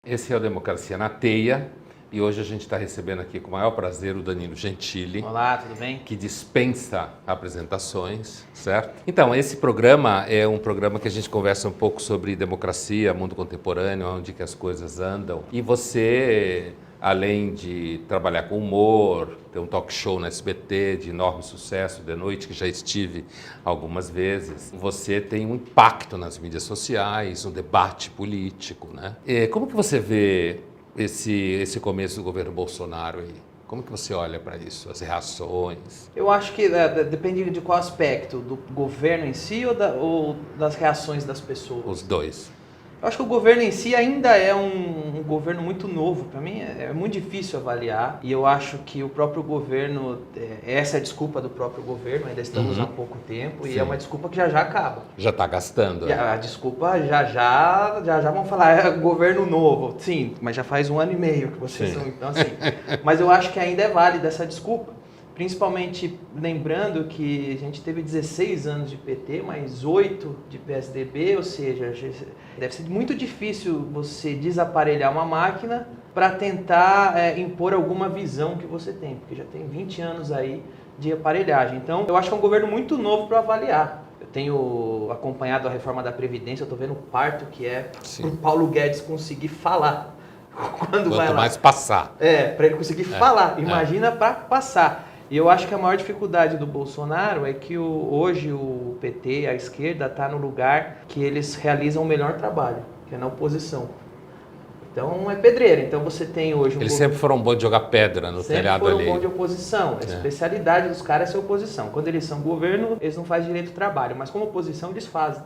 Esse é o Democracia na Teia e hoje a gente está recebendo aqui com o maior prazer o Danilo Gentili. Olá, tudo bem? Que dispensa apresentações, certo? Então, esse programa é um programa que a gente conversa um pouco sobre democracia, mundo contemporâneo, onde que as coisas andam. E você, além de trabalhar com humor, ter um talk show na SBT de enorme sucesso de noite, que já estive algumas vezes, você tem um impacto nas mídias sociais, um debate político, né? E como que você vê esse começo do governo Bolsonaro aí? Como que você olha para isso, as reações? Eu acho que depende de qual aspecto, do governo em si ou das reações das pessoas? Os dois. Eu acho que o governo em si ainda é um governo muito novo. Para mim é muito difícil avaliar. E eu acho que o próprio governo, essa é a desculpa do próprio governo, ainda estamos há pouco tempo. Sim. E é uma desculpa que já acaba. Já está gastando. E a desculpa já vão falar, é governo novo. Sim, mas já faz 1 ano e meio que vocês são. Então, assim, mas eu acho que ainda é válida essa desculpa. Principalmente lembrando que a gente teve 16 anos de PT, mais 8 de PSDB, ou seja, deve ser muito difícil você desaparelhar uma máquina para tentar impor alguma visão que você tem, porque já tem 20 anos aí de aparelhagem. Então, eu acho que é um governo muito novo para avaliar. Eu tenho acompanhado a reforma da Previdência, eu estou vendo o parto que é para o Paulo Guedes conseguir falar. Quanto vai lá. Mais passar. Para ele conseguir falar. Imagina para passar. E eu acho que a maior dificuldade do Bolsonaro é que hoje o PT, a esquerda, está no lugar que eles realizam o melhor trabalho, que é na oposição. Então é pedreira. Então você tem hoje... Eles sempre foram bons de jogar pedra no telhado ali. Sempre foram bons de oposição. A especialidade dos caras é ser oposição. Quando eles são governo, eles não fazem direito ao trabalho, mas como oposição eles fazem.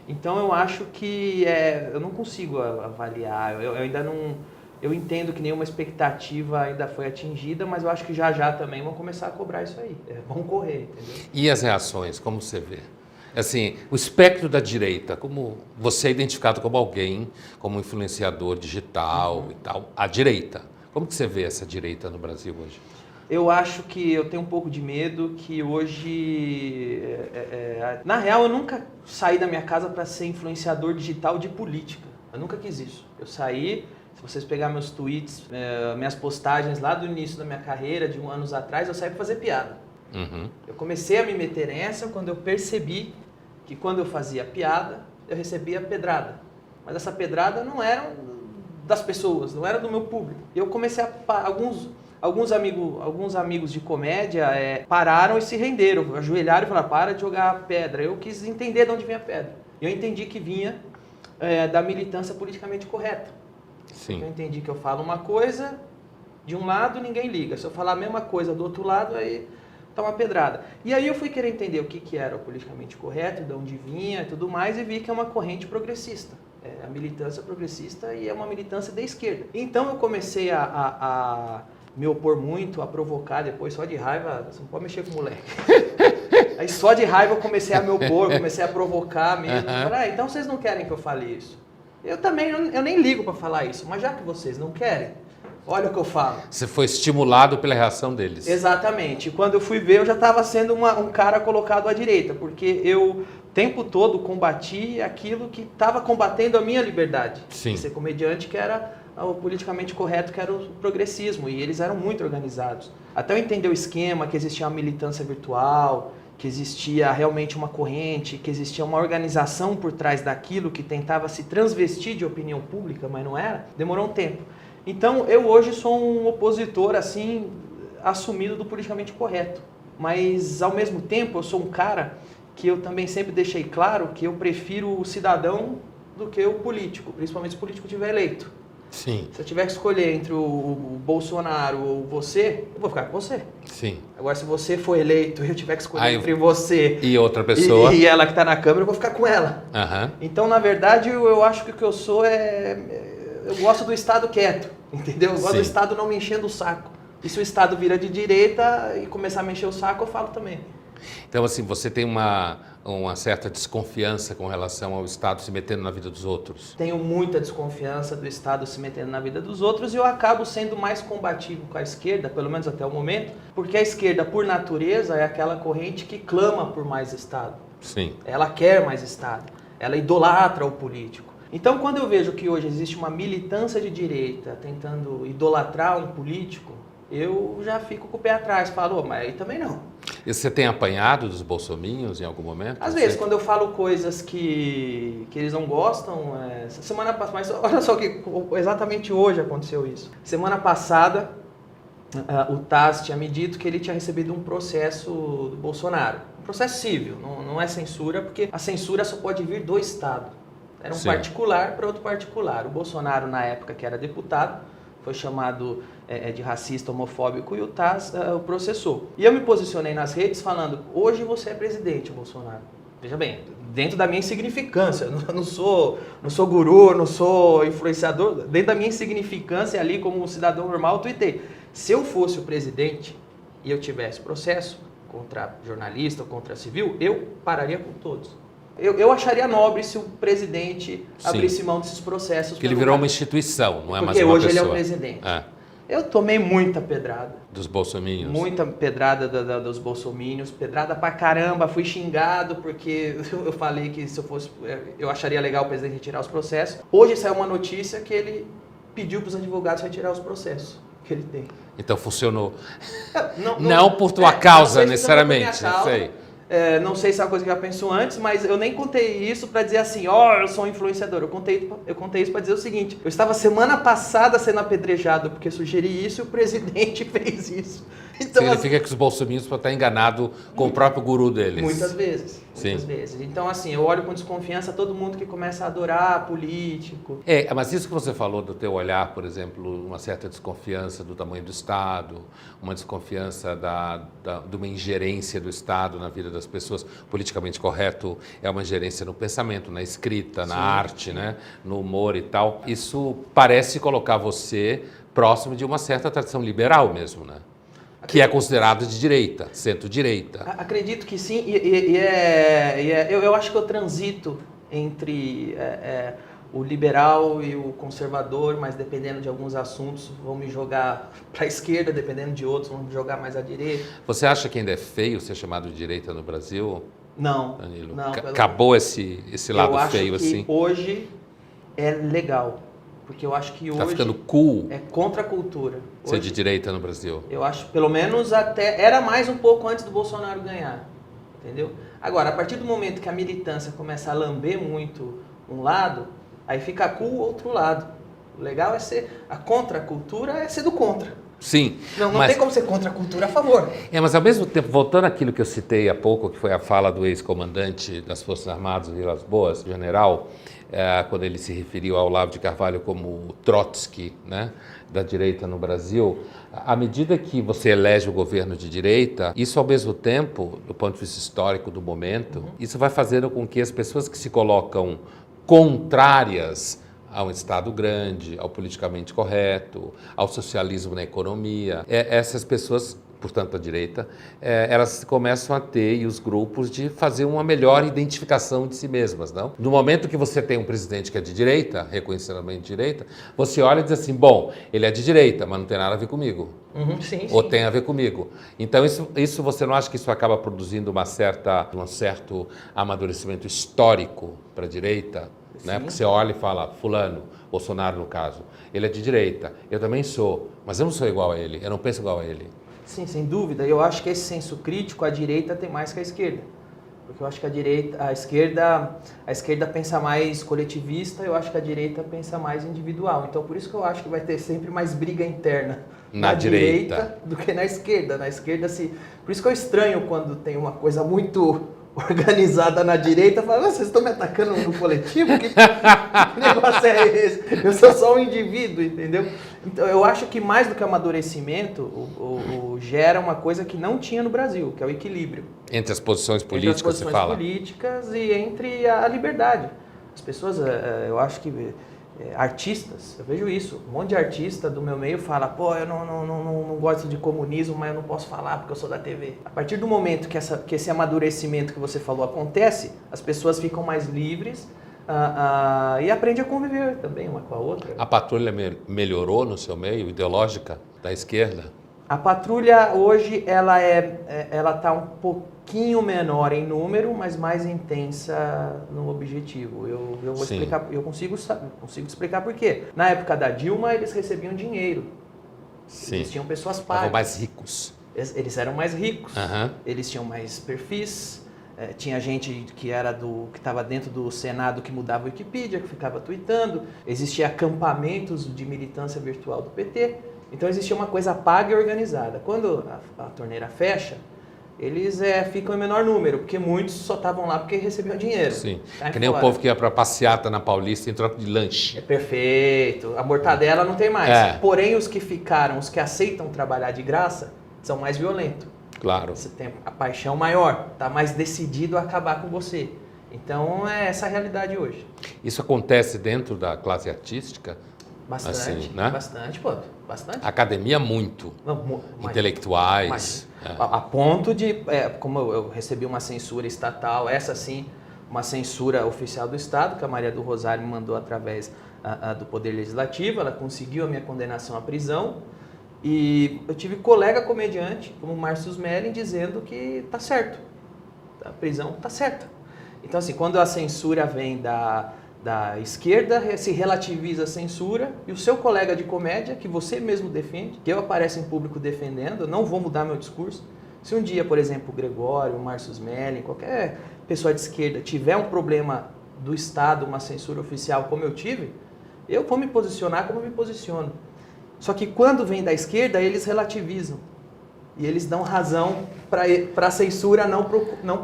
Então eu acho que eu não consigo avaliar, eu ainda não... Eu entendo que nenhuma expectativa ainda foi atingida, mas eu acho que já também vão começar a cobrar isso aí. Vão correr, entendeu? E as reações, como você vê? Assim, o espectro da direita, como você é identificado como alguém, como influenciador digital e tal, a direita. Como que você vê essa direita no Brasil hoje? Eu acho que eu tenho um pouco de medo que hoje... Na real, eu nunca saí da minha casa para ser influenciador digital de política. Eu nunca quis isso. Eu saí... Se vocês pegarem meus tweets, minhas postagens lá do início da minha carreira, de 1 ano atrás, eu saí para fazer piada. Eu comecei a me meter nessa quando eu percebi que quando eu fazia piada, eu recebia pedrada. Mas essa pedrada não era das pessoas, não era do meu público. E eu comecei alguns amigos de comédia pararam e se renderam, ajoelharam e falaram, para de jogar pedra. Eu quis entender de onde vinha a pedra. E eu entendi que vinha da militância politicamente correta. Sim. Eu entendi que eu falo uma coisa, de um lado ninguém liga. Se eu falar a mesma coisa do outro lado, aí tá uma pedrada. E aí eu fui querer entender o que era o politicamente correto, de onde vinha e tudo mais, e vi que é uma corrente progressista. É a militância progressista e é uma militância da esquerda. Então eu comecei a me opor muito, a provocar depois, só de raiva, você não pode mexer com o moleque. Aí só de raiva eu comecei a me opor, comecei a provocar mesmo. Falei, então vocês não querem que eu fale isso? Eu nem ligo para falar isso, mas já que vocês não querem, olha o que eu falo. Você foi estimulado pela reação deles. Exatamente. E quando eu fui ver, eu já estava sendo um cara colocado à direita, porque eu o tempo todo combati aquilo que estava combatendo a minha liberdade. Sim. De ser comediante, que era o politicamente correto, que era o progressismo, e eles eram muito organizados. Até eu entender o esquema, que existia uma militância virtual, que existia realmente uma corrente, que existia uma organização por trás daquilo que tentava se transvestir de opinião pública, mas não era, demorou um tempo. Então, eu hoje sou um opositor, assim, assumido do politicamente correto. Mas, ao mesmo tempo, eu sou um cara que eu também sempre deixei claro que eu prefiro o cidadão do que o político, principalmente se o político estiver eleito. Sim. Se eu tiver que escolher entre o Bolsonaro ou você, eu vou ficar com você. Sim. Agora, se você for eleito e eu tiver que escolher entre você e outra pessoa e ela que está na Câmara, eu vou ficar com ela. Então, na verdade, eu acho que o que eu sou eu gosto do Estado quieto, entendeu? Eu gosto do Estado não me enchendo o saco. E se o Estado vira de direita e começar a me encher o saco, eu falo também. Então, assim, você tem uma certa desconfiança com relação ao Estado se metendo na vida dos outros? Tenho muita desconfiança do Estado se metendo na vida dos outros e eu acabo sendo mais combativo com a esquerda, pelo menos até o momento, porque a esquerda, por natureza, é aquela corrente que clama por mais Estado. Sim. Ela quer mais Estado. Ela idolatra o político. Então, quando eu vejo que hoje existe uma militância de direita tentando idolatrar um político, eu já fico com o pé atrás, falo, mas aí também não. E você tem apanhado dos bolsominions em algum momento? Às vezes, quando eu falo coisas que eles não gostam, semana passada, mas olha só que exatamente hoje aconteceu isso. Semana passada, o TASS tinha me dito que ele tinha recebido um processo do Bolsonaro. Um processo civil, não é censura, porque a censura só pode vir do Estado. Era um particular para outro particular. O Bolsonaro, na época que era deputado, foi chamado de racista, homofóbico, e o TASS o processou. E eu me posicionei nas redes falando, hoje você é presidente, Bolsonaro. Veja bem, dentro da minha insignificância, eu não sou guru, não sou influenciador, dentro da minha insignificância ali como um cidadão normal, eu tuitei. Se eu fosse o presidente e eu tivesse processo contra jornalista ou contra civil, eu pararia com todos. Eu acharia nobre se o presidente abrisse mão desses processos. Porque ele virou uma instituição, não é mais uma pessoa. Porque hoje ele é o presidente. Eu tomei muita pedrada. Dos bolsominions? Muita pedrada dos bolsominions, pedrada pra caramba, fui xingado porque eu falei que se eu fosse, eu acharia legal o presidente retirar os processos. Hoje saiu uma notícia que ele pediu para os advogados retirar os processos que ele tem. Então funcionou. Não por tua causa, necessariamente, sei. Não sei se é uma coisa que eu já pensou antes, mas eu nem contei isso para dizer assim, eu sou um influenciador. Eu contei isso para dizer o seguinte, eu estava semana passada sendo apedrejado porque sugeri isso e o presidente fez isso. Então, significa que os bolsominions podem estar enganados com o próprio guru deles. Muitas vezes. Muitas vezes. Então, assim, eu olho com desconfiança todo mundo que começa a adorar político. Mas isso que você falou do teu olhar, por exemplo, uma certa desconfiança do tamanho do Estado, uma desconfiança de uma ingerência do Estado na vida das pessoas, politicamente correto, é uma ingerência no pensamento, na escrita, na arte, né? No humor e tal. Isso parece colocar você próximo de uma certa tradição liberal mesmo, né? Que é considerado de direita, centro-direita. Acredito que sim, eu acho que eu transito entre o liberal e o conservador, mas dependendo de alguns assuntos vão me jogar para a esquerda, dependendo de outros vão me jogar mais à direita. Você acha que ainda é feio ser chamado de direita no Brasil? Não, Danilo? não. Acabou esse lado feio assim? Eu acho que hoje é legal. Porque eu acho que hoje... Tá ficando cool. É contra a cultura. Ser de direita no Brasil. Eu acho, pelo menos até... Era mais um pouco antes do Bolsonaro ganhar. Entendeu? Agora, a partir do momento que a militância começa a lamber muito um lado, aí fica cool o outro lado. O legal é ser... A contracultura é ser do contra. Sim. Não tem como ser contra a cultura a favor. Mas ao mesmo tempo, voltando àquilo que eu citei há pouco, que foi a fala do ex-comandante das Forças Armadas, Vilas Boas, general, quando ele se referiu ao Olavo de Carvalho como o Trotsky, né, da direita no Brasil, à medida que você elege o governo de direita, isso ao mesmo tempo, do ponto de vista histórico do momento, isso vai fazendo com que as pessoas que se colocam contrárias ao Estado grande, ao politicamente correto, ao socialismo na economia, essas pessoas, portanto a direita, elas começam a ter, e os grupos, de fazer uma melhor identificação de si mesmas, não? No momento que você tem um presidente que é de direita, reconhecidamente de direita, você olha e diz assim, bom, ele é de direita, mas não tem nada a ver comigo. Sim. Ou tem a ver comigo. Então isso você não acha que isso acaba produzindo um certo amadurecimento histórico para a direita? Né? Porque você olha e fala, fulano, Bolsonaro no caso, ele é de direita, eu também sou, mas eu não sou igual a ele, eu não penso igual a ele. Sim, sem dúvida. Eu acho que esse senso crítico, a direita tem mais que a esquerda. Porque eu acho que a esquerda pensa mais coletivista, eu acho que a direita pensa mais individual. Então por isso que eu acho que vai ter sempre mais briga interna na direita do que na esquerda. Na esquerda, por isso que eu estranho quando tem uma coisa muito organizada na direita, fala, vocês estão me atacando no coletivo? Que negócio é esse? Eu sou só um indivíduo, entendeu? Então, eu acho que mais do que amadurecimento, gera uma coisa que não tinha no Brasil, que é o equilíbrio. Entre as posições políticas, você fala? Entre as posições políticas e entre a liberdade. As pessoas, eu acho que... artistas, eu vejo isso, um monte de artista do meu meio fala, pô, eu não gosto de comunismo, mas eu não posso falar porque eu sou da TV. A partir do momento que esse amadurecimento que você falou acontece, as pessoas ficam mais livres e aprendem a conviver também uma com a outra. A patrulha melhorou no seu meio, ideológica, da esquerda? A patrulha hoje ela está um pouquinho menor em número, mas mais intensa no objetivo. Eu vou Sim. explicar, eu consigo explicar por quê. Na época da Dilma, eles recebiam dinheiro. Sim. Eles tinham pessoas Estavam pagas. mais ricos. Eles eram mais ricos. Aham. Eles tinham mais perfis. Tinha gente que estava dentro do Senado que mudava a Wikipedia, que ficava tweetando. Existia acampamentos de militância virtual do PT. Então existia uma coisa paga e organizada. Quando a torneira fecha, eles ficam em menor número, porque muitos só estavam lá porque recebiam dinheiro. Sim. Caem Que nem o fora. povo que ia pra passeata na Paulista em troca de lanche. Perfeito. A mortadela não tem mais. É. Porém, os que ficaram, os que aceitam trabalhar de graça, são mais violentos. Claro. Você tem a paixão maior, tá mais decidido a acabar com você. Então é essa a realidade hoje. Isso acontece dentro da classe artística? Bastante, Assim, né? bastante, pô, bastante. Academia, muito. Intelectuais. Mas, a ponto de, como eu recebi uma censura estatal, essa sim, uma censura oficial do Estado, que a Maria do Rosário me mandou através do Poder Legislativo, ela conseguiu a minha condenação à prisão. E eu tive colega comediante, como o Márcio Smelling, dizendo que tá certo, a prisão tá certa. Então, assim, quando a censura vem da esquerda, se relativiza a censura, e o seu colega de comédia, que você mesmo defende, que eu apareço em público defendendo, eu não vou mudar meu discurso. Se um dia, por exemplo, o Gregório, o Márcio Smelling, qualquer pessoa de esquerda tiver um problema do Estado, uma censura oficial como eu tive, eu vou me posicionar como eu me posiciono. Só que quando vem da esquerda, eles relativizam. E eles dão razão para a censura, não para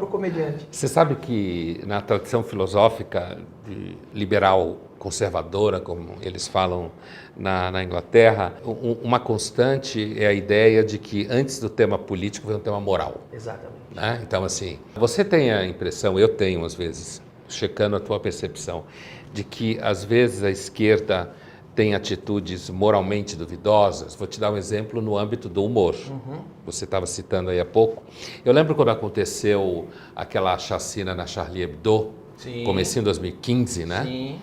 o comediante. Você sabe que na tradição filosófica de liberal conservadora, como eles falam na Inglaterra, uma constante é a ideia de que antes do tema político vem um tema moral. Exatamente. Né? Então, assim, você tem a impressão, eu tenho às vezes, checando a tua percepção, de que às vezes a esquerda tem atitudes moralmente duvidosas. Vou te dar um exemplo no âmbito do humor. Você estava citando aí há pouco. Eu lembro quando aconteceu aquela chacina na Charlie Hebdo, comecinho de 2015, né? Sim.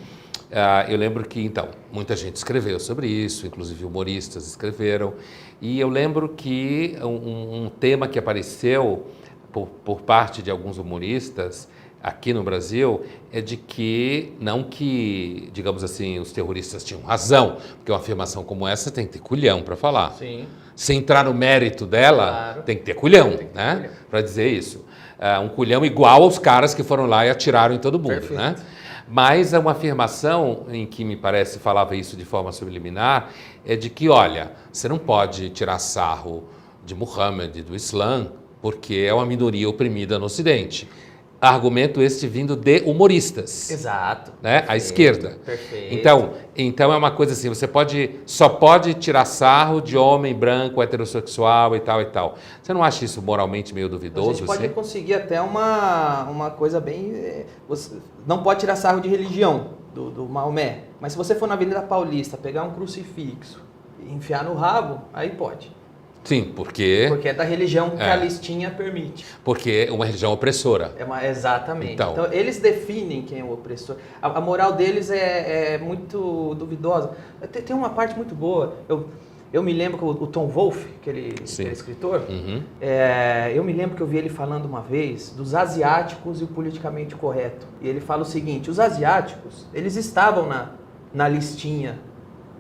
Eu lembro que, então, muita gente escreveu sobre isso, inclusive humoristas escreveram. E eu lembro que um tema que apareceu por parte de alguns humoristas aqui no Brasil é de que, não que, digamos assim, os terroristas tinham razão, porque uma afirmação como essa tem que ter culhão para falar. Sim. Se entrar no mérito dela, Claro. tem que ter culhão, Tem que ter né? culhão. Para dizer isso. Um culhão igual aos caras que foram lá e atiraram em todo mundo, Perfeito. né? Mas é uma afirmação em que me parece falava isso de forma subliminar, é de que, olha, você não pode tirar sarro de Muhammad, do Islã, porque é uma minoria oprimida no Ocidente. Argumento este vindo de humoristas. Exato. Né? A esquerda. Perfeito. Então é uma coisa assim, você só pode tirar sarro de homem branco, heterossexual e tal e tal. Você não acha isso moralmente meio A duvidoso? gente pode assim? conseguir até uma coisa bem... Você não pode tirar sarro de religião, do Maomé. Mas se você for na Avenida Paulista, pegar um crucifixo e enfiar no rabo, aí pode. Sim, porque Porque é da religião que a listinha permite. é uma religião opressora. Exatamente. Então. Então, eles definem quem é o opressor. A moral deles é muito duvidosa. Tem uma parte muito boa. Eu me lembro que o Tom Wolfe, aquele escritor, Uhum. eu me lembro que eu vi ele falando uma vez dos asiáticos e o politicamente correto. E ele fala o seguinte, os asiáticos, eles estavam na listinha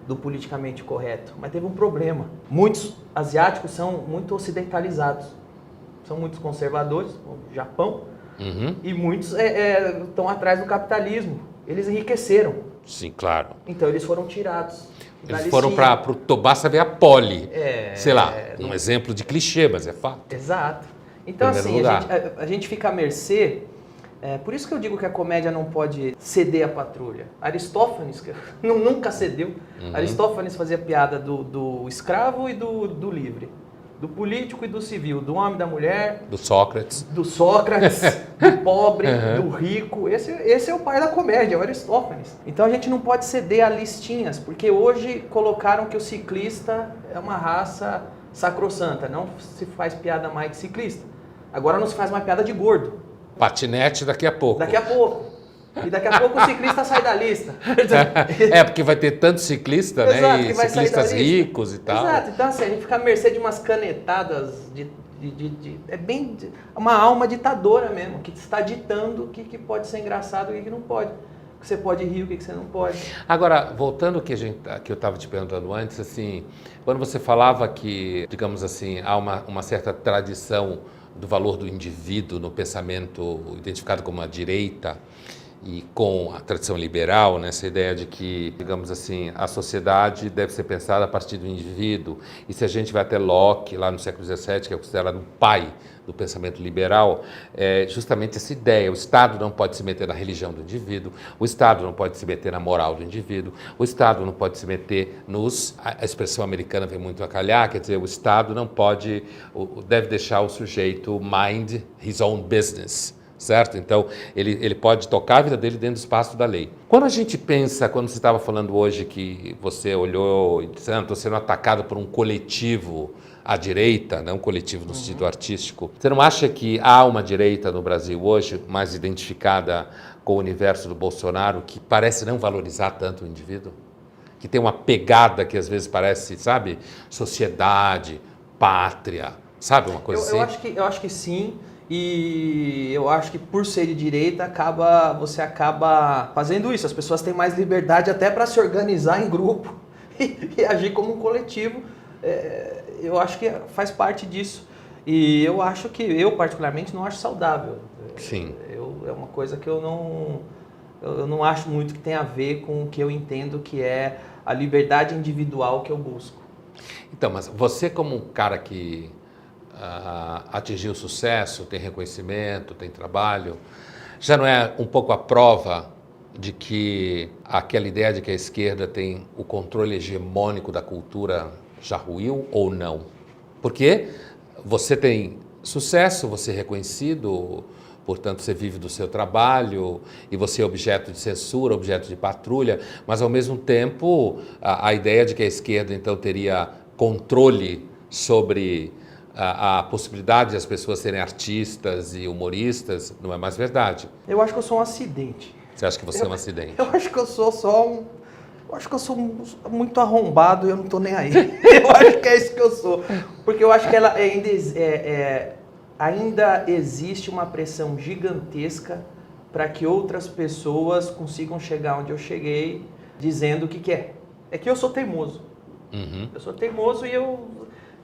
do politicamente correto, mas teve um problema. Muitos asiáticos são muito ocidentalizados, são muito conservadores, como o Japão, e muitos estão atrás do capitalismo. Eles enriqueceram, Sim, claro. então eles foram tirados da Eles foram listinha. para o basta ver a Poli. Sei lá, não- um exemplo de clichê, mas é fato. Exato. Então, Primeiro assim, lugar. a gente fica à mercê. Por isso que eu digo que a comédia não pode ceder à patrulha. Aristófanes que nunca cedeu. Aristófanes fazia piada do escravo e do livre, do político e do civil, do homem e da mulher, Do Sócrates. do Sócrates, do pobre, do rico. Esse é o pai da comédia, é o Aristófanes. Então a gente não pode ceder a listinhas, porque hoje colocaram que o ciclista é uma raça sacrossanta. Não se faz piada mais de ciclista. Agora não se faz mais piada de gordo. Patinete daqui a pouco. Daqui a pouco. E daqui a pouco o ciclista sai da lista. Porque vai ter tanto ciclista, né? Exato, E que vai sair da ciclistas lista. ricos e tal. Exato, então assim, a gente fica à mercê de umas canetadas é bem uma alma ditadora mesmo, que está ditando o que pode ser engraçado e o que não pode. O que você pode rir, o que você não pode. Agora, voltando ao que eu estava te perguntando antes, assim, quando você falava que, digamos assim, há uma certa tradição do valor do indivíduo no pensamento identificado como a direita e com a tradição liberal, né, essa ideia de que, digamos assim, a sociedade deve ser pensada a partir do indivíduo. E se a gente vai até Locke, lá no século XVII, que é considerado o pai do pensamento liberal, é justamente essa ideia. O Estado não pode se meter na religião do indivíduo, o Estado não pode se meter na moral do indivíduo, o Estado não pode se meter nos... A expressão americana vem muito a calhar, quer dizer, o Estado não pode... deve deixar o sujeito mind his own business. Certo? Então, ele pode tocar a vida dele dentro do espaço da lei. Quando a gente pensa, quando você estava falando hoje que você olhou e disse, estou sendo atacado por um coletivo à direita, né? Um coletivo no sentido artístico, você não acha que há uma direita no Brasil hoje, mais identificada com o universo do Bolsonaro, que parece não valorizar tanto o indivíduo? Que tem uma pegada que às vezes parece, sabe, sociedade, pátria, sabe, uma coisa assim? Eu acho que sim. E eu acho que por ser de direita, você acaba fazendo isso. As pessoas têm mais liberdade até para se organizar em grupo e agir como um coletivo. Eu acho que faz parte disso. E eu acho que, eu particularmente, não acho saudável. Sim. É uma coisa que eu não acho muito que tem a ver com o que eu entendo que é a liberdade individual que eu busco. Então, mas você como um cara que... atingiu sucesso, tem reconhecimento, tem trabalho, já não é um pouco a prova de que aquela ideia de que a esquerda tem o controle hegemônico da cultura já ruiu ou não? Porque você tem sucesso, você é reconhecido, portanto você vive do seu trabalho e você é objeto de censura, objeto de patrulha, mas ao mesmo tempo a ideia de que a esquerda então teria controle sobre a possibilidade de as pessoas serem artistas e humoristas não é mais verdade. Eu acho que eu sou um acidente. Você acha que você é um acidente? Eu acho que eu sou só um... Eu acho que eu sou muito arrombado e eu não tô nem aí. Eu acho que é isso que eu sou. Porque eu acho que ela ainda existe uma pressão gigantesca para que outras pessoas consigam chegar onde eu cheguei dizendo o que é. É que eu sou teimoso. Uhum. Eu sou teimoso e eu...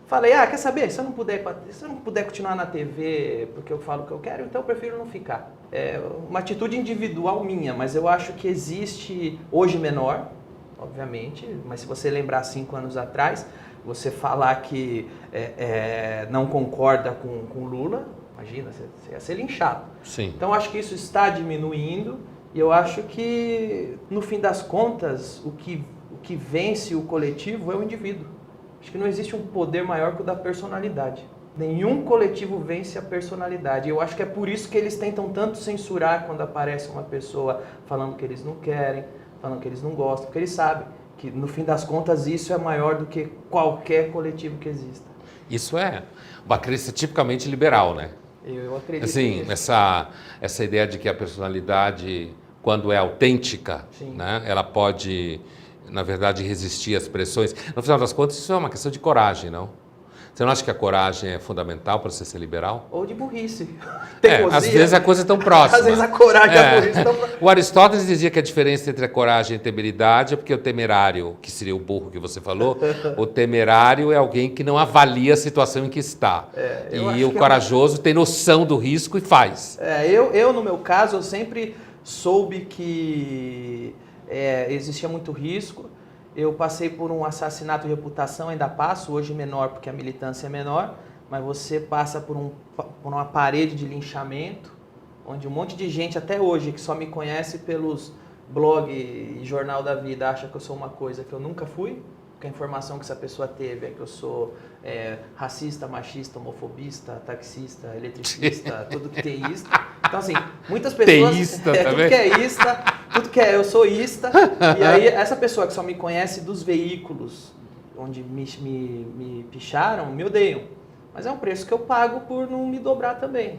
Falei, quer saber? Se eu não puder continuar na TV porque eu falo o que eu quero, então eu prefiro não ficar. É uma atitude individual minha, mas eu acho que existe, hoje menor, obviamente, mas se você lembrar 5 anos atrás, você falar que não concorda com Lula, imagina, você ia ser linchado. Sim. Então eu acho que isso está diminuindo e eu acho que, no fim das contas, o que vence o coletivo é o indivíduo. Acho que não existe um poder maior que o da personalidade. Nenhum coletivo vence a personalidade. Eu acho que é por isso que eles tentam tanto censurar quando aparece uma pessoa falando que eles não querem, falando que eles não gostam, porque eles sabem que, no fim das contas, isso é maior do que qualquer coletivo que exista. Isso é uma crença tipicamente liberal, né? Eu acredito assim, nisso. essa ideia de que a personalidade, quando é autêntica, né, ela pode... na verdade, resistir às pressões. No final das contas, isso é uma questão de coragem, não? Você não acha que a coragem é fundamental para você ser liberal? Ou de burrice. Às vezes a coisa é tão próxima. Às vezes a coragem e a burrice estão próximas. O Aristóteles dizia que a diferença entre a coragem e a temeridade é porque o temerário, que seria o burro que você falou, o temerário é alguém que não avalia a situação em que está. E o corajoso tem noção do risco e faz. Eu, no meu caso, eu sempre soube que... existia muito risco. Eu passei por um assassinato de reputação, ainda passo, hoje menor porque a militância é menor, mas você passa por uma parede de linchamento, onde um monte de gente até hoje que só me conhece pelos blog e jornal da vida acha que eu sou uma coisa que eu nunca fui, porque a informação que essa pessoa teve é que eu sou racista, machista, homofobista, taxista, eletricista, tudo que teísta. Então, assim, muitas pessoas... Teísta também? Tudo que é ista, tudo que eu sou ista. E aí, essa pessoa que só me conhece dos veículos onde me picharam, me odeiam. Mas é um preço que eu pago por não me dobrar também.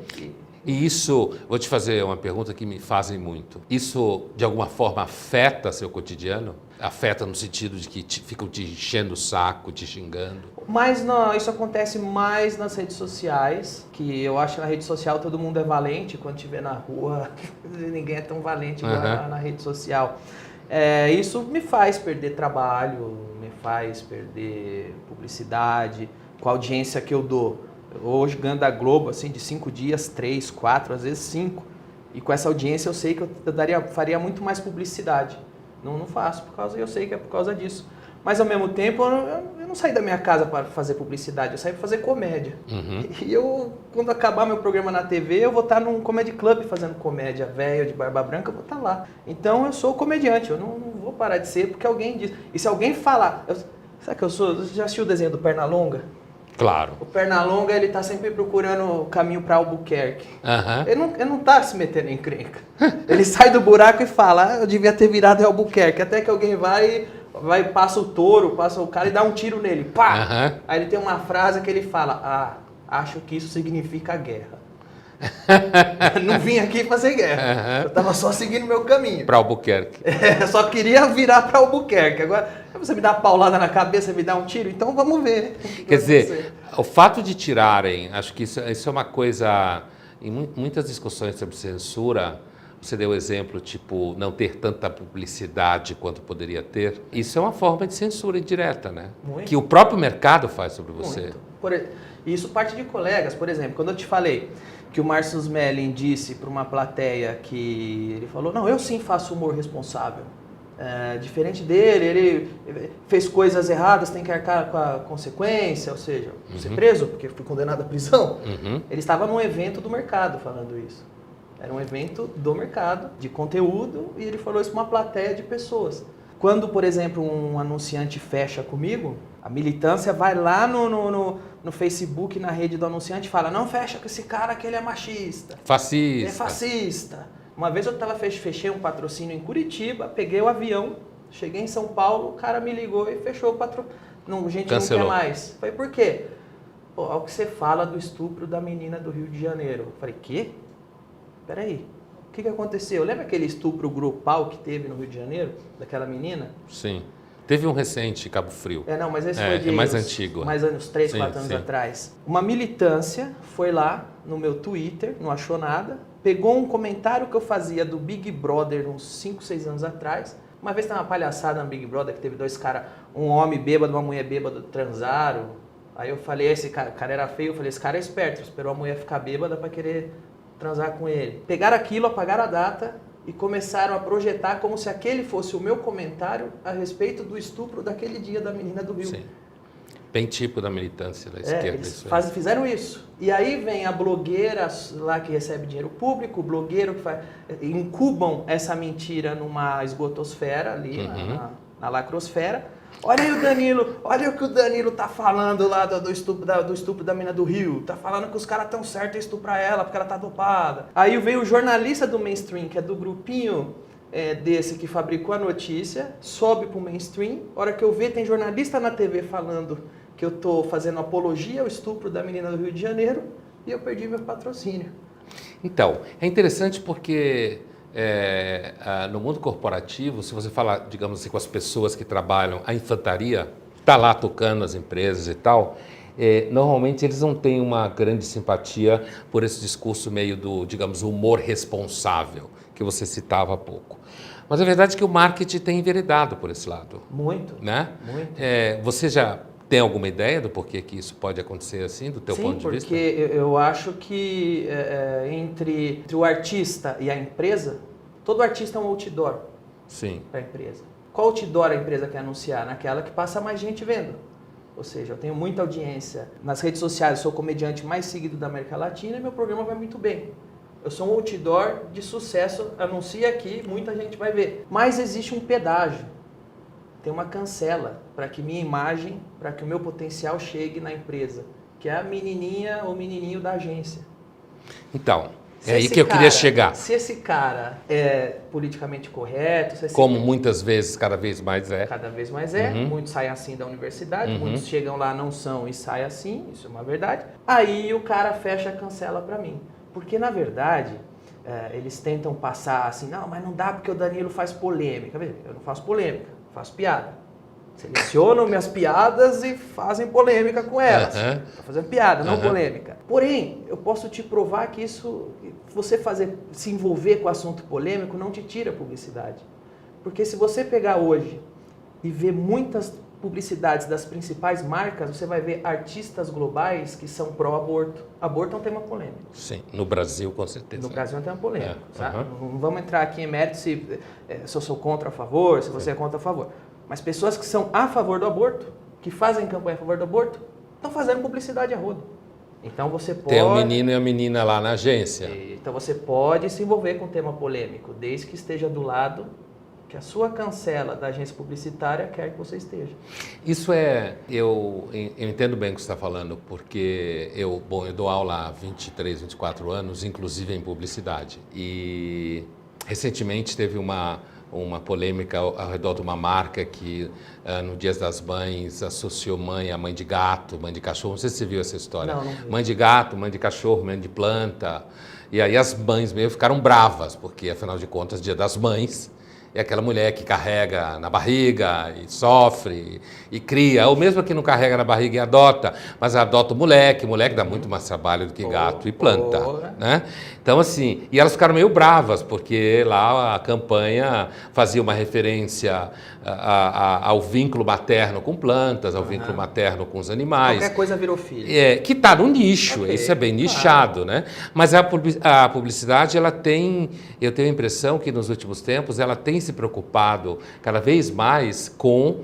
E isso, vou te fazer uma pergunta que me fazem muito. Isso, de alguma forma, afeta seu cotidiano? Afeta no sentido de que ficam te enchendo o saco, te xingando? Mas não, isso acontece mais nas redes sociais, que eu acho que na rede social todo mundo é valente, quando te vê na rua, ninguém é tão valente igual na rede social. Isso me faz perder trabalho, me faz perder publicidade, com a audiência que eu dou. Hoje ganhando da Globo, assim, de 5 dias, 3, 4, às vezes 5. E com essa audiência eu sei que eu faria muito mais publicidade. Não faço, eu sei que é por causa disso. Mas ao mesmo tempo eu não saí da minha casa para fazer publicidade, eu saí para fazer comédia. E quando acabar meu programa na TV, eu vou estar num comedy club fazendo comédia, velho de barba branca, eu vou estar lá. Então eu sou comediante, eu não vou parar de ser porque alguém diz. E se alguém falar, sabe que eu sou? Você já assistiu o desenho do Pernalonga? Claro. O Pernalonga, ele tá sempre procurando o caminho para Albuquerque. Ele não tá se metendo em encrenca. Ele sai do buraco e fala, eu devia ter virado em Albuquerque. Até que alguém vai, passa o touro, passa o cara e dá um tiro nele. Pá! Aí ele tem uma frase que ele fala, acho que isso significa guerra. Não vim aqui fazer guerra. Eu tava só seguindo meu caminho. Para Albuquerque. Só queria virar para Albuquerque. Agora, você me dá uma paulada na cabeça, me dá um tiro, então vamos ver. Quer dizer, o fato de tirarem, acho que isso é uma coisa, em muitas discussões sobre censura, você deu o exemplo, tipo, não ter tanta publicidade quanto poderia ter. Isso é uma forma de censura indireta, né? Muito. Que o próprio mercado faz sobre você. Isso parte de colegas, por exemplo, quando eu te falei que o Márcio Smelling disse para uma plateia que ele falou, não, eu sim faço humor responsável. Diferente dele, ele fez coisas erradas, tem que arcar com a consequência, ou seja, ser preso, porque fui condenado à prisão. Ele estava num evento do mercado falando isso. Era um evento do mercado, de conteúdo, e ele falou isso para uma plateia de pessoas. Quando, por exemplo, um anunciante fecha comigo, a militância vai lá no Facebook, na rede do anunciante e fala, não fecha com esse cara que ele é machista. Fascista. Ele é fascista. Uma vez eu fechei um patrocínio em Curitiba, peguei o avião, cheguei em São Paulo, o cara me ligou e fechou o patrocínio. Gente, cancelou. Não quer mais. Falei, por quê? Pô, olha o que você fala do estupro da menina do Rio de Janeiro. Eu falei, quê? Peraí, o que aconteceu? Lembra aquele estupro grupal que teve no Rio de Janeiro, daquela menina? Sim. Teve um recente, Cabo Frio. Não, mas esse foi de mais antigo. Mais uns 3, 4 anos atrás. Uma militância foi lá no meu Twitter, não achou nada, pegou um comentário que eu fazia do Big Brother uns 5, 6 anos atrás. Uma vez teve uma palhaçada no Big Brother que teve 2 caras, um homem bêbado, uma mulher bêbada, transaram. Aí eu falei, esse cara era feio, eu falei, esse cara é esperto, esperou a mulher ficar bêbada para querer transar com ele. Pegaram aquilo, apagaram a data e começaram a projetar como se aquele fosse o meu comentário a respeito do estupro daquele dia da menina do Rio. Sim. Bem tipo da militância da esquerda. Eles fizeram isso. E aí vem a blogueira lá que recebe dinheiro público, o blogueiro que incubam essa mentira numa esgotosfera ali, na lacrosfera. Olha aí o Danilo, olha o que o Danilo tá falando lá do estupro da menina do Rio. Tá falando que os caras tão certos em estuprar ela porque ela tá dopada. Aí veio o jornalista do mainstream, que é do grupinho desse que fabricou a notícia, sobe pro mainstream. A hora que eu ver, tem jornalista na TV falando que eu tô fazendo apologia ao estupro da menina do Rio de Janeiro e eu perdi meu patrocínio. Então, é interessante porque no mundo corporativo, se você falar, digamos assim, com as pessoas que trabalham, a infantaria está lá tocando as empresas e tal, normalmente eles não têm uma grande simpatia por esse discurso meio do, digamos, humor responsável, que você citava há pouco. Mas a verdade é que o marketing tem enveredado por esse lado. Muito, né? Muito. Você já tem alguma ideia do porquê que isso pode acontecer assim, do teu ponto de vista? Sim, porque eu acho que entre o artista e a empresa, todo artista é um outdoor para a empresa. Qual outdoor a empresa quer anunciar? Naquela que passa mais gente vendo. Ou seja, eu tenho muita audiência nas redes sociais, sou o comediante mais seguido da América Latina e meu programa vai muito bem. Eu sou um outdoor de sucesso, anuncia aqui, muita gente vai ver. Mas existe um pedágio. Tem uma cancela para que minha imagem, para que o meu potencial chegue na empresa, que é a menininha ou menininho da agência. Então, é aí que eu queria chegar. Se esse cara é politicamente correto... Como muitas vezes, cada vez mais é. Cada vez mais é. Muitos saem assim da universidade, muitos chegam lá, não são e saem assim, isso é uma verdade. Aí o cara fecha a cancela para mim. Porque, na verdade, eles tentam passar assim, não, mas não dá porque o Danilo faz polêmica. Eu não faço polêmica, eu faço piada. Selecionam minhas piadas e fazem polêmica com elas. Estou fazendo piada, não polêmica. Porém, eu posso te provar que isso, você se envolver com o assunto polêmico não te tira publicidade. Porque se você pegar hoje e ver muitas publicidades das principais marcas, você vai ver artistas globais que são pró-aborto. Aborto é um tema polêmico. Sim, no Brasil com certeza. No Brasil é um tema polêmico. Não vamos entrar aqui em mérito se eu sou contra ou a favor, se você é contra ou a favor. Mas pessoas que são a favor do aborto, que fazem campanha a favor do aborto, estão fazendo publicidade a rodo. Então você pode... Tem um menino e a menina lá na agência. Então você pode se envolver com tema polêmico, desde que esteja do lado que a sua cancela da agência publicitária quer que você esteja. Isso eu entendo bem o que você está falando, porque eu dou aula há 23, 24 anos, inclusive em publicidade. E recentemente teve uma polêmica ao redor de uma marca que no Dia das Mães associou mãe a mãe de gato, mãe de cachorro. Não sei se você viu essa história. Não vi. Mãe de gato, mãe de cachorro, mãe de planta. E aí as mães meio ficaram bravas, porque afinal de contas, Dia das Mães é aquela mulher que carrega na barriga e sofre e cria, ou mesmo que não carrega na barriga e adota, mas adota o moleque dá muito mais trabalho do que gato e planta, né? Então assim, e elas ficaram meio bravas, porque lá a campanha fazia uma referência ao vínculo materno com plantas, ao vínculo materno com os animais. Qualquer coisa virou filho. Que está no nicho, isso é bem nichado, né? Mas a publicidade, eu tenho a impressão que nos últimos tempos ela tem se preocupado cada vez mais com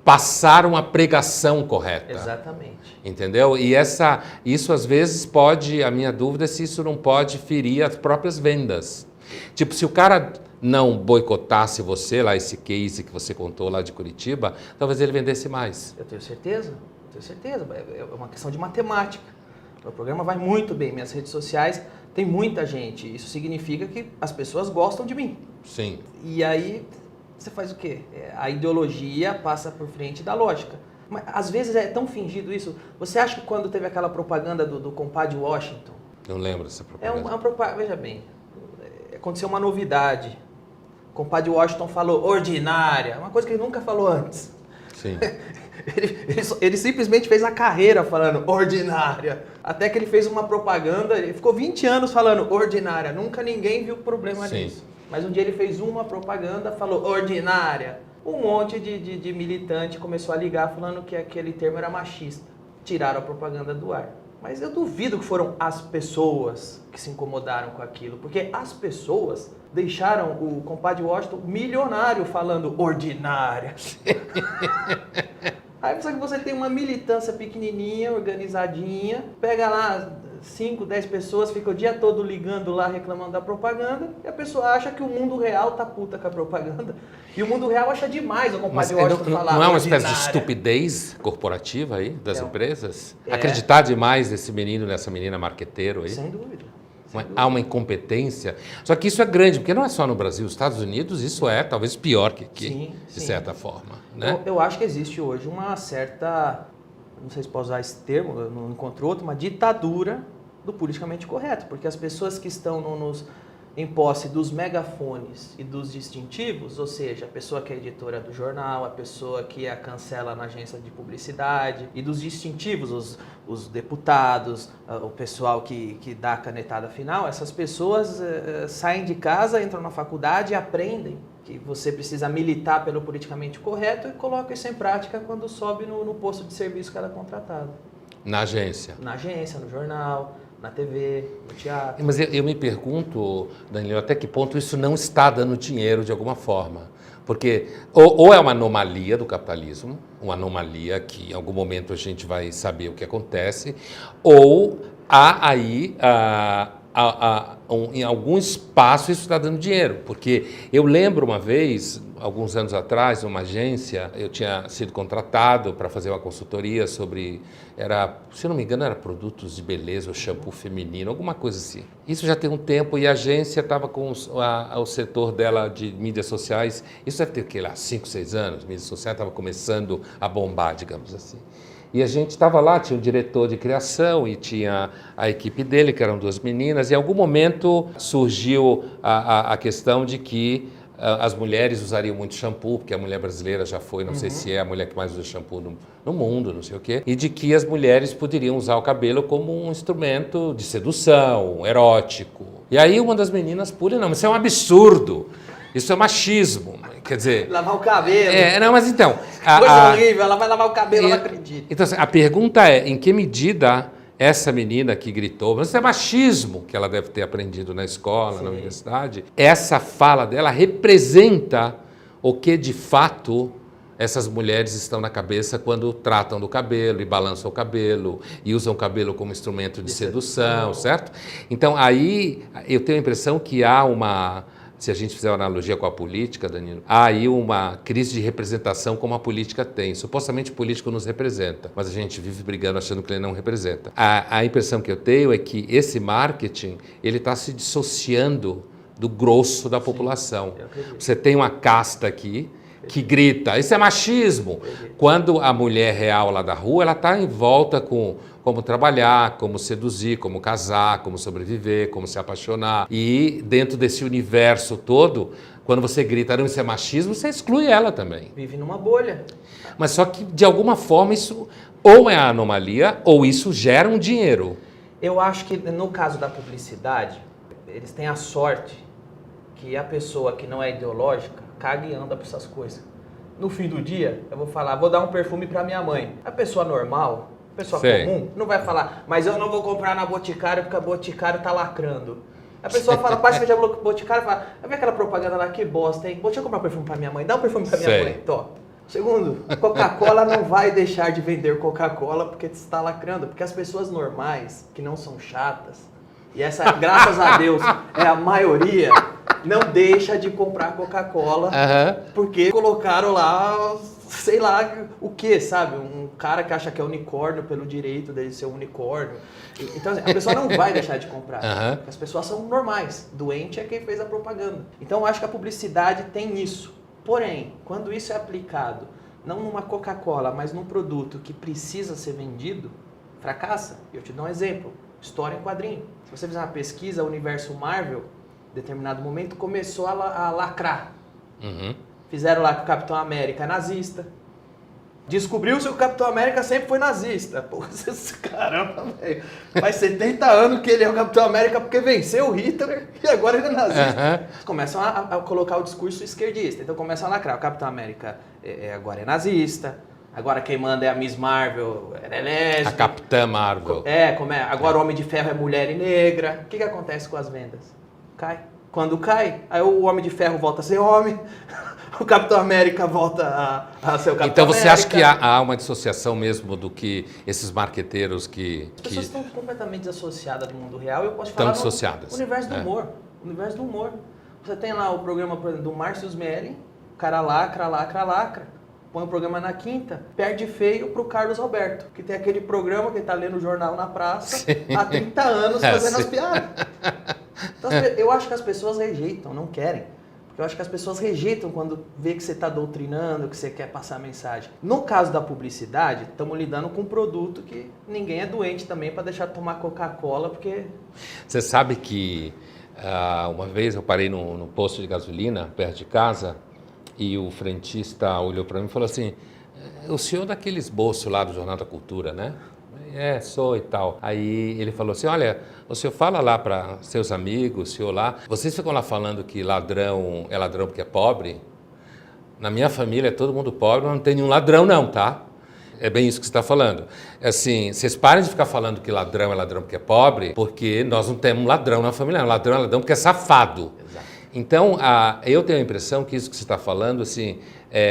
passar uma pregação correta. Exatamente. Entendeu? E isso às vezes a minha dúvida é se isso não pode ferir as próprias vendas. Tipo, se o cara não boicotasse você, lá esse case que você contou lá de Curitiba, talvez ele vendesse mais. Eu tenho certeza. É uma questão de matemática. O programa vai muito bem, minhas redes sociais tem muita gente. Isso significa que as pessoas gostam de mim. Sim. E aí você faz o quê? A ideologia passa por frente da lógica. Mas às vezes é tão fingido isso. Você acha que quando teve aquela propaganda do compadre Washington... Não lembro dessa propaganda. uma propaganda, veja bem, aconteceu uma novidade. O compadre Washington falou ordinária, uma coisa que ele nunca falou antes. Sim. Ele simplesmente fez a carreira falando ordinária. Até que ele fez uma propaganda, ele ficou 20 anos falando ordinária. Nunca ninguém viu problema nisso. Mas um dia ele fez uma propaganda, falou ordinária. Um monte de militante começou a ligar falando que aquele termo era machista. Tiraram a propaganda do ar. Mas eu duvido que foram as pessoas que se incomodaram com aquilo. Porque as pessoas deixaram o compadre Washington milionário falando ordinária. Aí só que você tem uma militância pequenininha, organizadinha, pega lá 5, 10 pessoas, fica o dia todo ligando lá, reclamando da propaganda, e a pessoa acha que o mundo real tá puta com a propaganda. E o mundo real acha demais o compadre Washington falar. Não é uma espécie de estupidez corporativa aí, das empresas? Acreditar demais nesse menino, nessa menina marqueteiro aí? Sem dúvida. Há uma incompetência. Só que isso é grande, porque não é só no Brasil. Nos Estados Unidos, isso é talvez pior que aqui, de certa forma. Né? Eu acho que existe hoje uma certa, não sei se posso usar esse termo, eu não encontro outro, uma ditadura do politicamente correto. Porque as pessoas que estão em posse dos megafones e dos distintivos, ou seja, a pessoa que é editora do jornal, a pessoa que cancela na agência de publicidade, e dos distintivos, os deputados, o pessoal que dá a canetada final, essas pessoas saem de casa, entram na faculdade e aprendem que você precisa militar pelo politicamente correto e coloca isso em prática quando sobe no posto de serviço que ela é contratado. Na agência? Na agência, no jornal, na TV, no teatro. Mas eu me pergunto, Danilo, até que ponto isso não está dando dinheiro de alguma forma? Porque ou é uma anomalia do capitalismo, uma anomalia que em algum momento a gente vai saber o que acontece, ou há aí, em algum espaço, isso está dando dinheiro. Porque eu lembro uma vez, alguns anos atrás, numa agência, eu tinha sido contratado para fazer uma consultoria sobre, se não me engano, era produtos de beleza ou shampoo feminino, alguma coisa assim. Isso já tem um tempo e a agência estava com o setor dela de mídias sociais, isso deve ter, 5, 6 anos, mídias sociais estava começando a bombar, digamos assim. E a gente estava lá, tinha um diretor de criação e tinha a equipe dele, que eram 2 meninas, e em algum momento surgiu a questão de que as mulheres usariam muito shampoo, porque a mulher brasileira já foi, não sei se é a mulher que mais usa shampoo no mundo, não sei o quê, e de que as mulheres poderiam usar o cabelo como um instrumento de sedução, erótico. E aí uma das meninas pula, não, mas isso é um absurdo, isso é machismo, quer dizer... Lavar o cabelo. Não, mas então... Coisa horrível, ela vai lavar o cabelo, ela acredita. Então, assim, a pergunta é, em que medida essa menina que gritou, mas isso é machismo, que ela deve ter aprendido na escola, na universidade, essa fala dela representa o que, de fato, essas mulheres estão na cabeça quando tratam do cabelo e balançam o cabelo e usam o cabelo como instrumento de sedução, certo? Então, aí eu tenho a impressão que há uma... Se a gente fizer uma analogia com a política, Danilo, há aí uma crise de representação como a política tem. Supostamente o político nos representa, mas a gente vive brigando achando que ele não representa. A impressão que eu tenho é que esse marketing ele está se dissociando do grosso da população. Você tem uma casta aqui que grita, isso é machismo. Quando a mulher real lá da rua, ela está em volta com como trabalhar, como seduzir, como casar, como sobreviver, como se apaixonar. E dentro desse universo todo, quando você grita, não, isso é machismo, você exclui ela também. Vive numa bolha. Mas só que, de alguma forma, isso ou é a anomalia, ou isso gera um dinheiro. Eu acho que, no caso da publicidade, eles têm a sorte que a pessoa que não é ideológica caga e anda por essas coisas. No fim do dia, eu vou falar, vou dar um perfume para minha mãe. A pessoa normal... pessoa comum, não vai falar, mas eu não vou comprar na Boticário porque a Boticário tá lacrando. A pessoa fala, passa que já Boticário e fala, vai ver aquela propaganda lá, que bosta, hein? Deixa eu comprar um perfume pra minha mãe, dá um perfume pra minha mãe. Tó. Segundo, Coca-Cola não vai deixar de vender Coca-Cola porque está lacrando, porque as pessoas normais, que não são chatas, e essa, graças a Deus, é a maioria, não deixa de comprar Coca-Cola porque colocaram lá... sei lá o que, sabe? Um cara que acha que é unicórnio pelo direito dele ser um unicórnio. Então, assim, a pessoa não vai deixar de comprar. As pessoas são normais. Doente é quem fez a propaganda. Então, eu acho que a publicidade tem isso. Porém, quando isso é aplicado, não numa Coca-Cola, mas num produto que precisa ser vendido, fracassa. Eu te dou um exemplo. História em quadrinho. Se você fizer uma pesquisa, o universo Marvel, em determinado momento, começou a lacrar. Fizeram lá que o Capitão América é nazista. Descobriu-se que o Capitão América sempre foi nazista. Pô, caramba, velho. Faz 70 anos que ele é o Capitão América porque venceu o Hitler e agora ele é nazista. Começam a colocar o discurso esquerdista. Então começam a lacrar. O Capitão América agora é nazista. Agora quem manda é a Miss Marvel, ela é lésbica. A Capitã Marvel. Agora o Homem de Ferro é mulher e negra. O que acontece com as vendas? Cai. Quando cai, aí o Homem de Ferro volta a ser homem. O Capitão América volta a ser o Capitão América. Então você acha que há uma dissociação mesmo do que esses marqueteiros que... As pessoas estão completamente desassociadas do mundo real. Eu posso falar dissociadas. Universo do humor. Universo do humor. Você tem lá o programa, por exemplo, do Márcio Smelling, o cara lacra. Põe o programa na quinta, perde feio pro Carlos Alberto, que tem aquele programa que ele tá lendo o jornal na praça há 30 anos fazendo as piadas. Então, eu acho que as pessoas rejeitam, não querem. Eu acho que as pessoas rejeitam quando vê que você está doutrinando, que você quer passar a mensagem. No caso da publicidade, estamos lidando com um produto que ninguém é doente também para deixar de tomar Coca-Cola, porque... Você sabe que uma vez eu parei no posto de gasolina, perto de casa, e o frentista olhou para mim e falou assim, o senhor daquele esboço lá do Jornal da Cultura, né? Sou e tal. Aí ele falou assim, olha, o senhor fala lá para seus amigos, o senhor lá, vocês ficam lá falando que ladrão é ladrão porque é pobre? Na minha família é todo mundo pobre, mas não tem nenhum ladrão não, tá? É bem isso que você está falando. Assim, vocês parem de ficar falando que ladrão é ladrão porque é pobre, porque nós não temos ladrão na família, ladrão é ladrão porque é safado. Exato. Então, eu tenho a impressão que isso que você está falando, assim,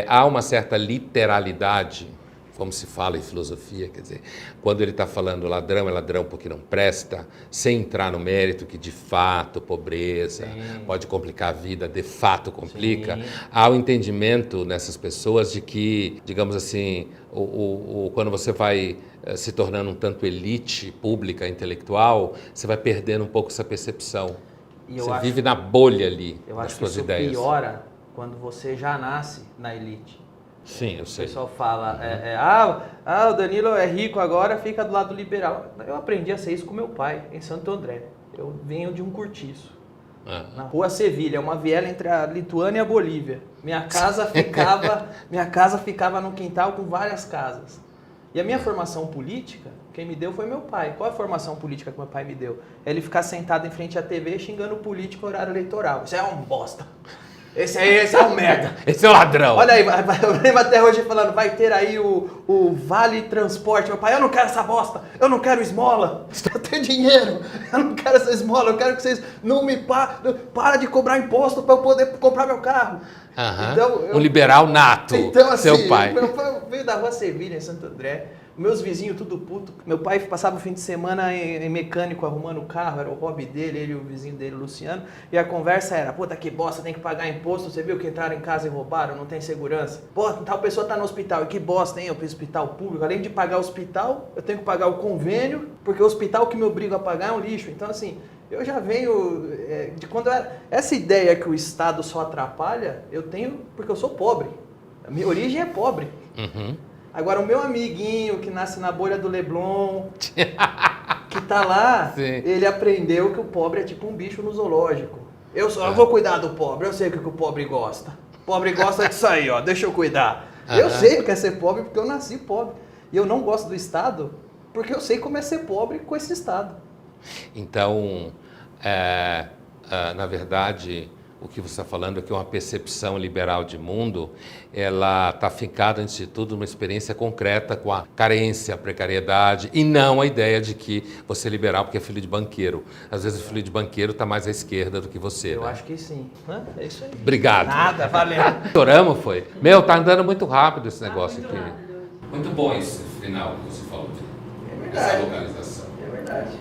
há uma certa literalidade, como se fala em filosofia, quer dizer, quando ele está falando ladrão é ladrão porque não presta, sem entrar no mérito que de fato pobreza pode complicar a vida, de fato complica, há o entendimento nessas pessoas de que, digamos assim, quando você vai se tornando um tanto elite pública, intelectual, você vai perdendo um pouco essa percepção. Você vive na bolha ali, das suas ideias. Eu acho que isso piora quando você já nasce na elite. Sim, eu O sei. pessoal fala, o Danilo é rico agora, fica do lado liberal. Eu aprendi a ser isso com meu pai, em Santo André. Eu venho de um cortiço. Na rua Sevilha, uma viela entre a Lituânia e a Bolívia. Minha casa ficava no quintal com várias casas. E a minha formação política, quem me deu foi meu pai. Qual a formação política que meu pai me deu? É ele ficar sentado em frente à TV xingando o político no horário eleitoral. Isso é um bosta. Esse é um merda. Esse é o ladrão. Olha aí, eu lembro até hoje falando, vai ter aí o Vale Transporte. Meu pai, eu não quero essa bosta, eu não quero esmola, eu tenho dinheiro, eu não quero essa esmola, eu quero que vocês não me para de cobrar imposto para eu poder comprar meu carro. Então, um liberal nato, então, assim, seu pai. Meu pai veio da rua Sevilha, em Santo André. Meus vizinhos tudo puto. Meu pai passava o fim de semana em mecânico arrumando o carro, era o hobby dele, ele e o vizinho dele, o Luciano. E a conversa era, puta que bosta, tem que pagar imposto, você viu que entraram em casa e roubaram, não tem segurança. Pô, tal pessoa tá no hospital, e que bosta, hein, eu fiz hospital público. Além de pagar o hospital, eu tenho que pagar o convênio, porque o hospital que me obriga a pagar é um lixo. Então, assim, eu já venho de quando essa ideia que o Estado só atrapalha, eu tenho porque eu sou pobre. A minha origem é pobre. Agora, o meu amiguinho que nasce na bolha do Leblon, que tá lá, ele aprendeu que o pobre é tipo um bicho no zoológico. Eu vou cuidar do pobre, eu sei o que o pobre gosta. O pobre gosta disso aí, ó, deixa eu cuidar. Eu sei o que é ser pobre porque eu nasci pobre. E eu não gosto do Estado porque eu sei como é ser pobre com esse Estado. Então, na verdade, o que você está falando é que uma percepção liberal de mundo, ela está fincada, antes de tudo, numa experiência concreta com a carência, a precariedade, e não a ideia de que você é liberal porque é filho de banqueiro. Às vezes o filho de banqueiro está mais à esquerda do que você. Eu acho que sim. É isso aí. Obrigado. Nada, valeu. Estouramos, foi? Meu, tá andando muito rápido esse negócio aqui. Muito bom esse final que você falou. É verdade. Essa localização. É verdade.